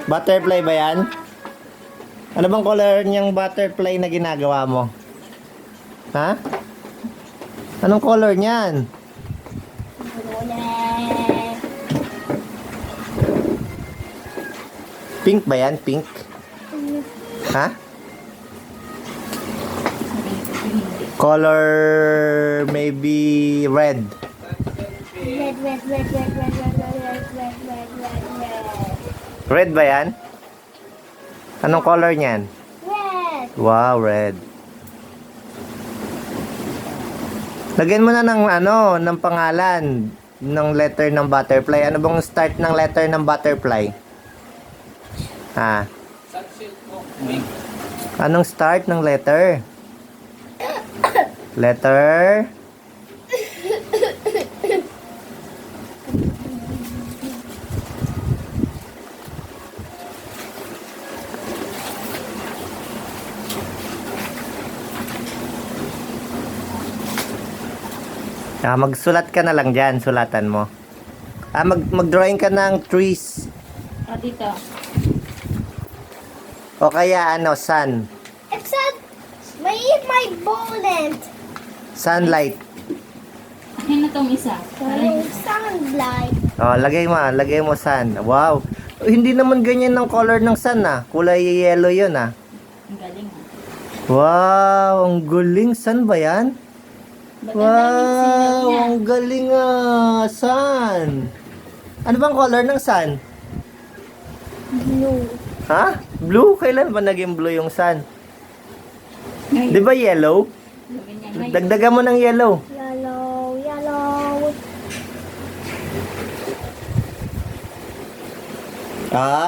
Butterfly ba yan? Ano bang color niyang butterfly na ginagawa mo? Ha? Anong color niyan? Pink ba yan? Pink? Ha? Color maybe red. Red ba yan? Anong color niyan? Red. Wow, red. Lagyan mo na ng ng pangalan ng letter ng butterfly. Ano bang start ng letter ng butterfly? Ha? Anong start ng letter? Letter? Magsulat ka na lang dyan. Sulatan mo. Mag-drawing ka ng trees. Dito. O kaya sun. Except my bullet. Sunlight. Akin na tong isa. Sunlight. Lagay mo sun. Wow. Hindi naman ganyan ng color ng sun Kulay yellow yun Ang galing Wow, ang galing. Sun ba yan? Wow, ang galing sun. Ano bang color ng sun? Blue. Ha? Blue? Kailan ba naging blue yung sun? Ngayon. Di ba yellow? Gawin niya ngayon. Dagdagan mo ng yellow. Yellow.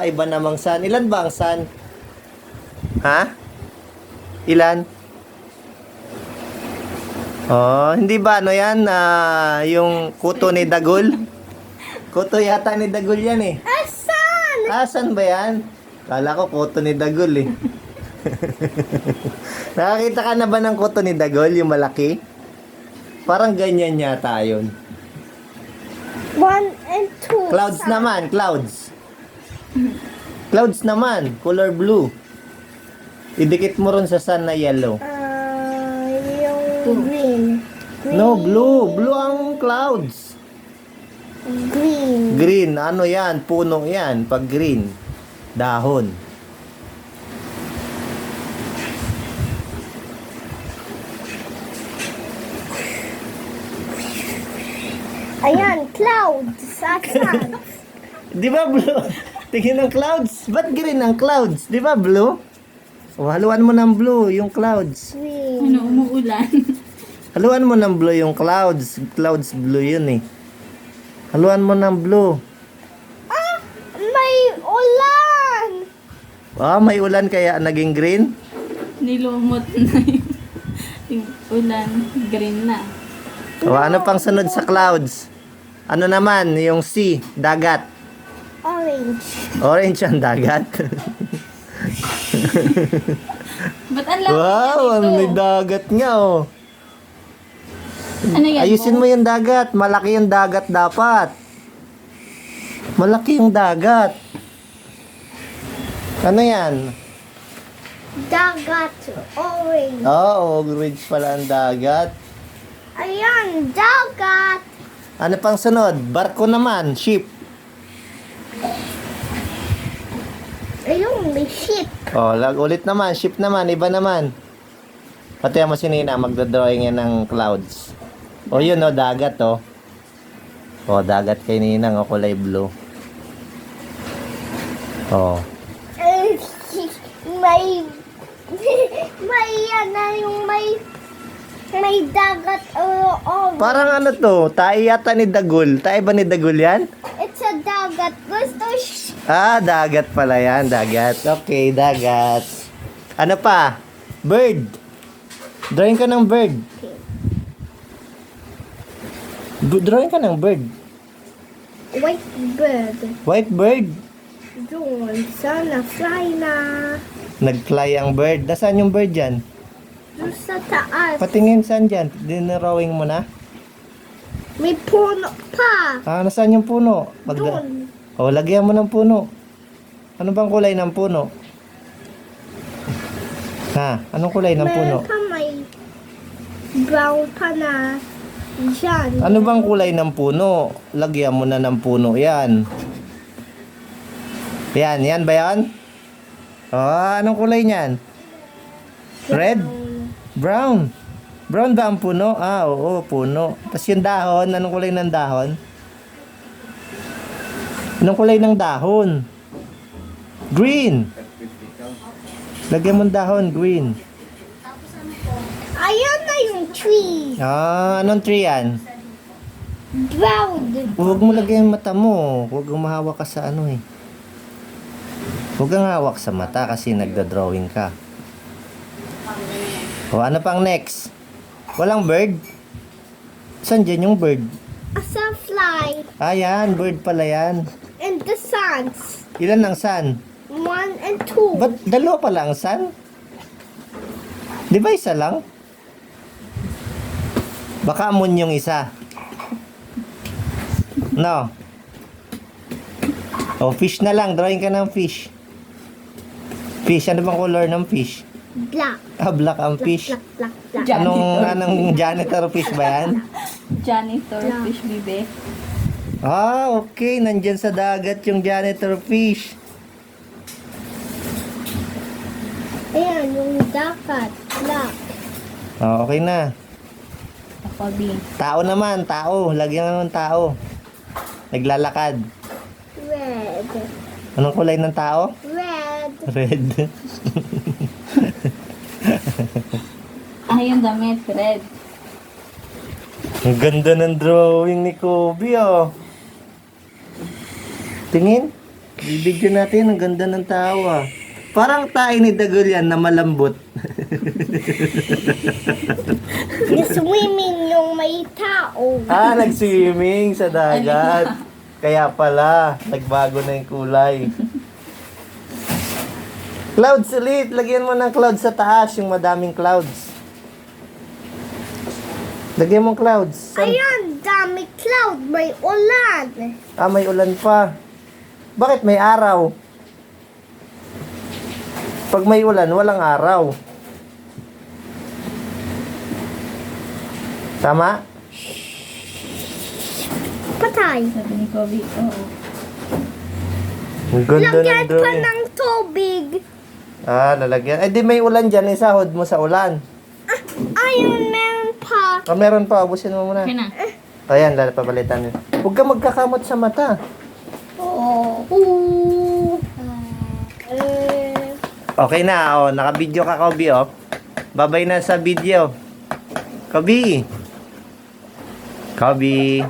Iba namang sun. Ilan ba ang sun? Ha? Ilan? Hindi ba yan? Yung kuto ni Dagul? Kuto yata ni Dagul yan eh. Sun. Sun ba yan? Kala ko kuto ni Dagul eh. Nakakita ka na ba ng kuto ni Dagul? Yung malaki? Parang ganyan yata yun. 1 and 2. Clouds naman, clouds. Clouds naman, color blue. Idikit mo ron sa sun na yellow. Yung green. No, blue. Blue ang clouds. Green. Green, ano yan? Puno yan. Pag green, dahon. Ayan, clouds. Sun. Di ba blue? Tingin ng clouds. Ba't green ang clouds? Di ba blue? Haluan mo ng blue yung clouds. Green. Umuulan. Haluan mo ng blue yung clouds. Clouds blue yun eh. Haluan mo ng blue. May ulan. May ulan kaya naging green? Nilumot na yung ulan. Green na. Ano pang sunod sa clouds? Ano naman yung sea, dagat? Orange. Orange ang dagat. Ba't ang laki Wow, na may dito? dagat nga Ano yan Ayusin mo yung dagat. Malaki yung dagat dapat. Malaki yung dagat. Ano yan? Dagat. Orange. Orange pala ang dagat. Ayan, dagat. Ano pang sunod? Barko naman, ship. Ayun, may ship. Ulit naman, ship naman, iba naman. Pati mo si Nina, magdodrawing yan ng clouds. Yun dagat dagat kay Nina, kulay blue. May may dagat orange. Parang tae yata ni Dagul. Tae ba ni Dagul yan? It's a dagat. Gusto Dagat pala yan, dagat. Okay, dagat. Ano pa? Bird. Drawing ka ng bird. Drawing ka ng bird. white bird. White bird. Doon, sana fly na. Nag-fly ang bird. Nasaan yung bird dyan? Doon sa taas. Patingin saan dyan? Dinarawing mo na? May puno pa. Nasaan yung puno? Doon. Lagyan mo ng puno. Ano bang kulay ng puno? Ha? Anong kulay ng puno? Meron pa may brown pa na dyan. Ano bang kulay ng puno? Lagyan mo na ng puno yan. Yan ba yan? Oh, anong kulay niyan? Red? Brown. Brown ba ang puno? Ah, oo, puno. Tapos yung dahon, anong kulay ng dahon? Anong kulay ng dahon? Green. Lagyan mo ng dahon, green. Ayan na yung tree. Ah, anong tree yan? Brown. Huwag mo lagyan yung mata mo. Huwag kang mahawak ka sa ano eh. Huwag kang hawak sa mata kasi nagda-drawing ka. O, ano pang next? Walang bird? Saan dyan yung bird? A sunfly. Ah, yan. Bird pala yan. And the suns. Ilan ang sun? 1 and 2. Ba't dalawa pala ang sun? Di ba isa lang? Baka moon yung isa. No. O, fish na lang. Drawing ka ng fish. Fish. Ano bang color ng fish? Black. Ah, black ang fish. Black, black, black. Anong janitor fish ba yan? Janitor, Yeah. fish bibe. Ah, okay. Nandyan sa dagat yung janitor fish. Ayan, yung dakat. Black. Oh, okay na. Takobi. Tao naman, tao. Lagyan mo ng tao. Naglalakad. Red. Anong kulay ng tao? Red. Red. Ah, yung damit, red. Ang ganda ng drawing ni Kobe, oh. Tingin. Bibigyan natin. Ang ganda ng tao, ah. Parang tayo ni Dagol yan na malambot. Swimming yung may tao. Ah, nag-swimming sa dagat. Kaya pala, nagbago na yung kulay. Clouds ulit. Lagyan mo ng clouds sa taas, yung madaming clouds. Lagyan mo clouds. Ayan, dami cloud. May ulan. Ah, may ulan pa. Bakit may araw? Pag may ulan, walang araw. Tama? Patay. Sabi ni Kobe, oo. Ang ganda ng Lagyan pa drawing. ng tubig. Ah, lalagyan. Eh, di may ulan dyan. Isahod mo sa ulan. Ayun, meron pa. Ah, meron pa. Ubusin mo muna. Okay na. Ayan, papalitan. Huwag ka magkakamot sa mata. Oh. Ooh. Okay na, oh. Naka-video ka, Kobe, oh. Babay na sa video. Kobe. Kobe.